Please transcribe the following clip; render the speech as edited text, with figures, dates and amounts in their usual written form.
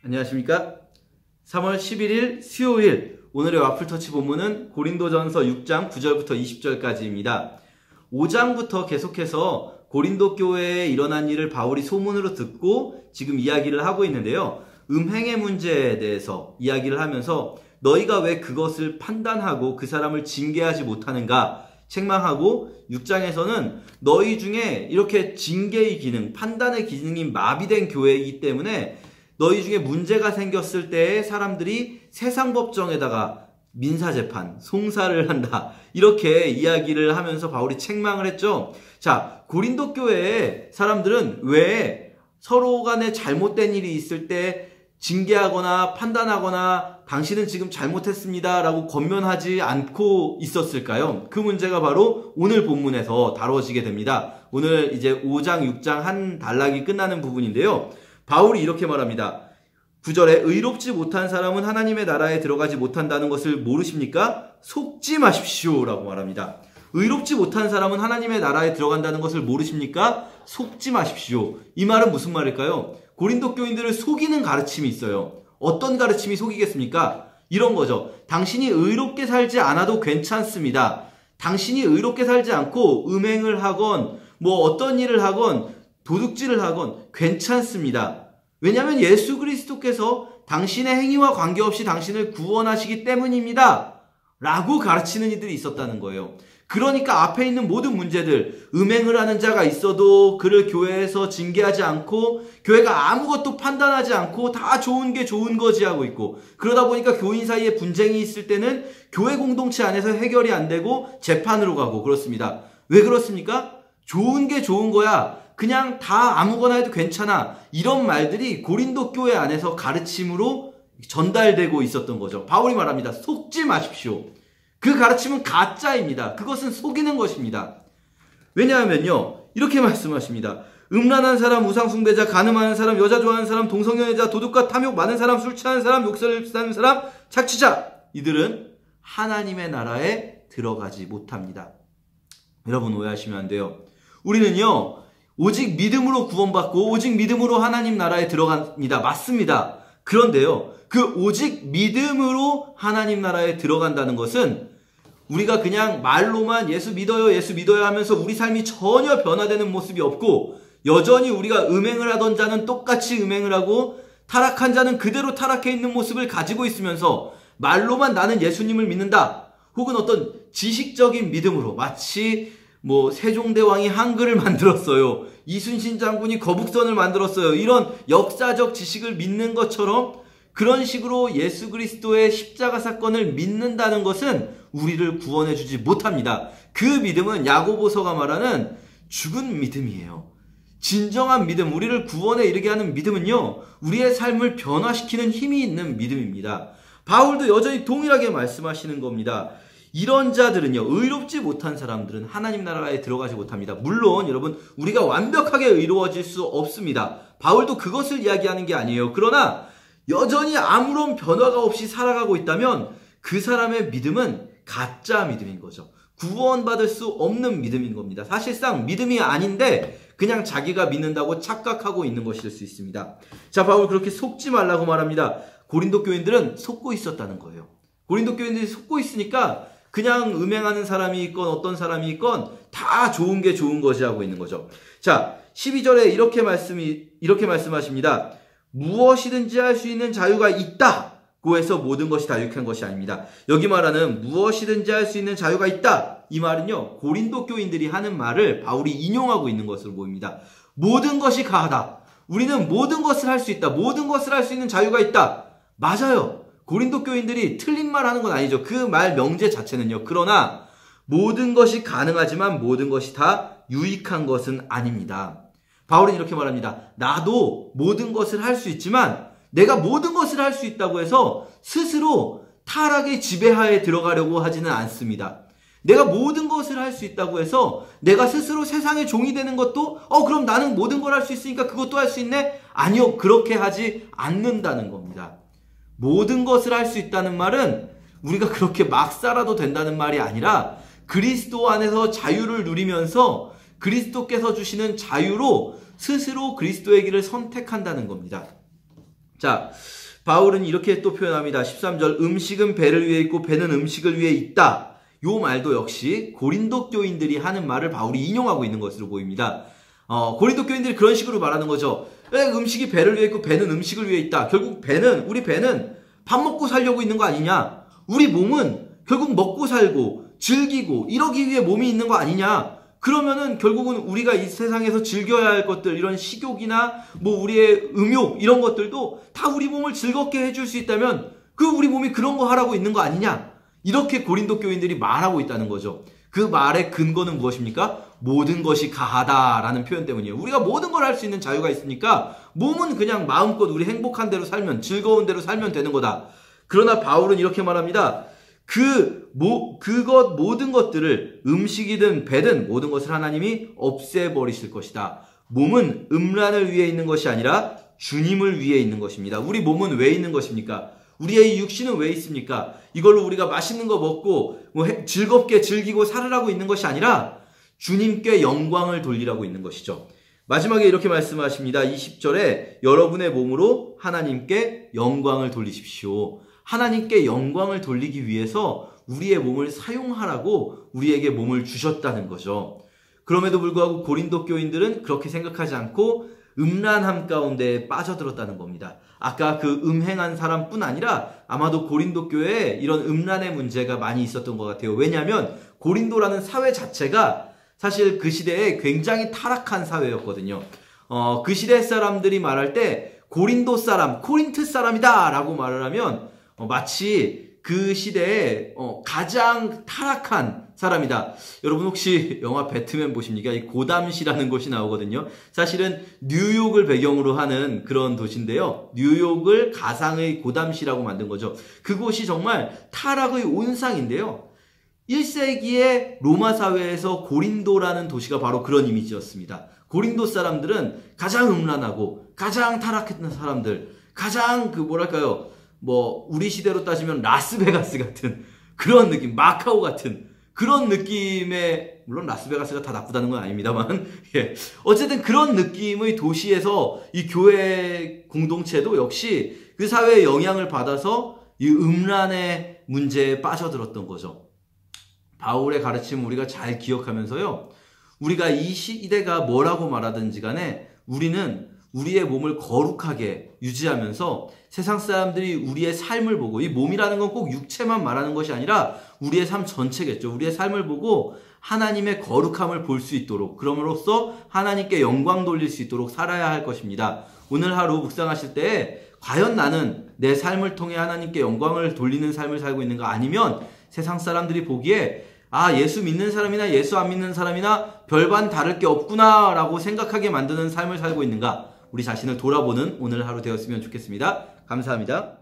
안녕하십니까? 3월 11일 수요일 오늘의 와플터치 본문은 고린도전서 6장 9절부터 20절까지입니다. 5장부터 계속해서 고린도 교회에 일어난 일을 바울이 소문으로 듣고 지금 이야기를 하고 있는데요. 음행의 문제에 대해서 이야기를 하면서 너희가 왜 그것을 판단하고 그 사람을 징계하지 못하는가 책망하고 6장에서는 너희 중에 이렇게 징계의 기능, 판단의 기능이 마비된 교회이기 때문에 너희 중에 문제가 생겼을 때 사람들이 세상 법정에다가 민사재판, 송사를 한다. 이렇게 이야기를 하면서 바울이 책망을 했죠. 자, 고린도 교회의 사람들은 왜 서로 간에 잘못된 일이 있을 때 징계하거나 판단하거나 당신은 지금 잘못했습니다 라고 권면하지 않고 있었을까요? 그 문제가 바로 오늘 본문에서 다뤄지게 됩니다. 오늘 이제 5장, 6장 한 단락이 끝나는 부분인데요. 바울이 이렇게 말합니다. 9절에 의롭지 못한 사람은 하나님의 나라에 들어가지 못한다는 것을 모르십니까? 속지 마십시오 라고 말합니다. 의롭지 못한 사람은 하나님의 나라에 들어간다는 것을 모르십니까? 속지 마십시오. 이 말은 무슨 말일까요? 고린도 교인들을 속이는 가르침이 있어요. 어떤 가르침이 속이겠습니까? 이런 거죠. 당신이 의롭게 살지 않아도 괜찮습니다. 당신이 의롭게 살지 않고 음행을 하건 뭐 어떤 일을 하건 도둑질을 하건 괜찮습니다. 왜냐하면 예수 그리스도께서 당신의 행위와 관계없이 당신을 구원하시기 때문입니다. 라고 가르치는 이들이 있었다는 거예요. 그러니까 앞에 있는 모든 문제들, 음행을 하는 자가 있어도 그를 교회에서 징계하지 않고 교회가 아무것도 판단하지 않고 다 좋은 게 좋은 거지 하고 있고, 그러다 보니까 교인 사이에 분쟁이 있을 때는 교회 공동체 안에서 해결이 안 되고 재판으로 가고 그렇습니다. 왜 그렇습니까? 좋은 게 좋은 거야. 그냥 다 아무거나 해도 괜찮아. 이런 말들이 고린도 교회 안에서 가르침으로 전달되고 있었던 거죠. 바울이 말합니다. 속지 마십시오. 그 가르침은 가짜입니다. 그것은 속이는 것입니다. 왜냐하면요. 이렇게 말씀하십니다. 음란한 사람, 우상숭배자, 간음하는 사람, 여자 좋아하는 사람, 동성연애자, 도둑과 탐욕 많은 사람, 술 취하는 사람, 욕설하는 사람, 착취자. 이들은 하나님의 나라에 들어가지 못합니다. 여러분 오해하시면 안 돼요. 우리는요. 오직 믿음으로 구원받고 오직 믿음으로 하나님 나라에 들어갑니다. 맞습니다. 그런데요. 그 오직 믿음으로 하나님 나라에 들어간다는 것은 우리가 그냥 말로만 예수 믿어요 하면서 우리 삶이 전혀 변화되는 모습이 없고 여전히 우리가 음행을 하던 자는 똑같이 음행을 하고 타락한 자는 그대로 타락해 있는 모습을 가지고 있으면서 말로만 나는 예수님을 믿는다. 혹은 어떤 지식적인 믿음으로 마치 세종대왕이 한글을 만들었어요. 이순신 장군이 거북선을 만들었어요. 이런 역사적 지식을 믿는 것처럼 그런 식으로 예수 그리스도의 십자가 사건을 믿는다는 것은 우리를 구원해 주지 못합니다. 그 믿음은 야고보서가 말하는 죽은 믿음이에요. 진정한 믿음, 우리를 구원에 이르게 하는 믿음은요. 우리의 삶을 변화시키는 힘이 있는 믿음입니다. 바울도 여전히 동일하게 말씀하시는 겁니다. 이런 자들은요, 의롭지 못한 사람들은 하나님 나라에 들어가지 못합니다. 물론 여러분 우리가 완벽하게 의로워질 수 없습니다. 바울도 그것을 이야기하는 게 아니에요. 그러나 여전히 아무런 변화가 없이 살아가고 있다면 그 사람의 믿음은 가짜 믿음인 거죠. 구원받을 수 없는 믿음인 겁니다. 사실상 믿음이 아닌데 그냥 자기가 믿는다고 착각하고 있는 것일 수 있습니다. 자, 바울 그렇게 속지 말라고 말합니다. 고린도 교인들은 속고 있었다는 거예요. 고린도 교인들이 속고 있으니까 그냥 음행하는 사람이 있건 어떤 사람이 있건 다 좋은 게 좋은 것이 하고 있는 거죠. 자, 12절에 이렇게 말씀하십니다. 무엇이든지 할 수 있는 자유가 있다고 해서 모든 것이 다 유익한 것이 아닙니다. 여기 말하는 무엇이든지 할 수 있는 자유가 있다. 이 말은요, 고린도 교인들이 하는 말을 바울이 인용하고 있는 것으로 보입니다. 모든 것이 가하다. 우리는 모든 것을 할 수 있다. 모든 것을 할 수 있는 자유가 있다. 맞아요. 고린도 교인들이 틀린 말 하는 건 아니죠. 그 말 명제 자체는요. 그러나 모든 것이 가능하지만 모든 것이 다 유익한 것은 아닙니다. 바울은 이렇게 말합니다. 나도 모든 것을 할 수 있지만 내가 모든 것을 할 수 있다고 해서 스스로 타락의 지배하에 들어가려고 하지는 않습니다. 내가 모든 것을 할 수 있다고 해서 내가 스스로 세상의 종이 되는 것도 그럼 나는 모든 걸 할 수 있으니까 그것도 할 수 있네? 아니요. 그렇게 하지 않는다는 겁니다. 모든 것을 할 수 있다는 말은 우리가 그렇게 막 살아도 된다는 말이 아니라 그리스도 안에서 자유를 누리면서 그리스도께서 주시는 자유로 스스로 그리스도의 길을 선택한다는 겁니다. 자, 바울은 이렇게 또 표현합니다. 13절, 음식은 배를 위해 있고 배는 음식을 위해 있다. 요 말도 역시 고린도 교인들이 하는 말을 바울이 인용하고 있는 것으로 보입니다. 고린도 교인들이 그런 식으로 말하는 거죠. 음식이 배를 위해 있고 배는 음식을 위해 있다. 결국 우리 배는 밥 먹고 살려고 있는 거 아니냐? 우리 몸은 결국 먹고 살고 즐기고 이러기 위해 몸이 있는 거 아니냐? 그러면은 결국은 우리가 이 세상에서 즐겨야 할 것들, 이런 식욕이나 뭐 우리의 음욕 이런 것들도 다 우리 몸을 즐겁게 해줄 수 있다면 우리 몸이 그런 거 하라고 있는 거 아니냐? 이렇게 고린도 교인들이 말하고 있다는 거죠. 그 말의 근거는 무엇입니까? 모든 것이 가하다라는 표현 때문이에요. 우리가 모든 걸 할 수 있는 자유가 있으니까 몸은 그냥 마음껏 우리 행복한 대로 살면, 즐거운 대로 살면 되는 거다. 그러나 바울은 이렇게 말합니다. 모든 것들을 음식이든 배든 모든 것을 하나님이 없애버리실 것이다. 몸은 음란을 위해 있는 것이 아니라 주님을 위해 있는 것입니다. 우리 몸은 왜 있는 것입니까? 우리의 육신은 왜 있습니까? 이걸로 우리가 맛있는 거 먹고 즐겁게 즐기고 살으라고 있는 것이 아니라 주님께 영광을 돌리라고 있는 것이죠. 마지막에 이렇게 말씀하십니다. 20절에 여러분의 몸으로 하나님께 영광을 돌리십시오. 하나님께 영광을 돌리기 위해서 우리의 몸을 사용하라고 우리에게 몸을 주셨다는 거죠. 그럼에도 불구하고 고린도 교인들은 그렇게 생각하지 않고 음란함 가운데 빠져들었다는 겁니다. 아까 그 음행한 사람뿐 아니라 아마도 고린도 교회에 이런 음란의 문제가 많이 있었던 것 같아요. 왜냐하면 고린도라는 사회 자체가 사실 그 시대에 굉장히 타락한 사회였거든요. 그 시대 사람들이 말할 때 고린도 사람, 코린트 사람이다 라고 말을 하면 마치 그 시대에 가장 타락한 사람이다. 여러분 혹시 영화 배트맨 보십니까? 이 고담시라는 곳이 나오거든요. 사실은 뉴욕을 배경으로 하는 그런 도시인데요. 뉴욕을 가상의 고담시라고 만든 거죠. 그곳이 정말 타락의 온상인데요. 1세기의 로마 사회에서 고린도라는 도시가 바로 그런 이미지였습니다. 고린도 사람들은 가장 음란하고 가장 타락했던 사람들, 가장 우리 시대로 따지면 라스베가스 같은 그런 느낌, 마카오 같은 그런 느낌의, 물론 라스베가스가 다 나쁘다는 건 아닙니다만, 예. 어쨌든 그런 느낌의 도시에서 이 교회 공동체도 역시 그 사회의 영향을 받아서 이 음란의 문제에 빠져들었던 거죠. 바울의 가르침을 우리가 잘 기억하면서요, 우리가 이 시대가 뭐라고 말하든지 간에 우리는 우리의 몸을 거룩하게 유지하면서 세상 사람들이 우리의 삶을 보고, 이 몸이라는 건 꼭 육체만 말하는 것이 아니라 우리의 삶 전체겠죠. 우리의 삶을 보고 하나님의 거룩함을 볼 수 있도록, 그럼으로써 하나님께 영광 돌릴 수 있도록 살아야 할 것입니다. 오늘 하루 묵상하실 때 과연 나는 내 삶을 통해 하나님께 영광을 돌리는 삶을 살고 있는가, 아니면 세상 사람들이 보기에 예수 믿는 사람이나 예수 안 믿는 사람이나 별반 다를 게 없구나 라고 생각하게 만드는 삶을 살고 있는가, 우리 자신을 돌아보는 오늘 하루 되었으면 좋겠습니다. 감사합니다.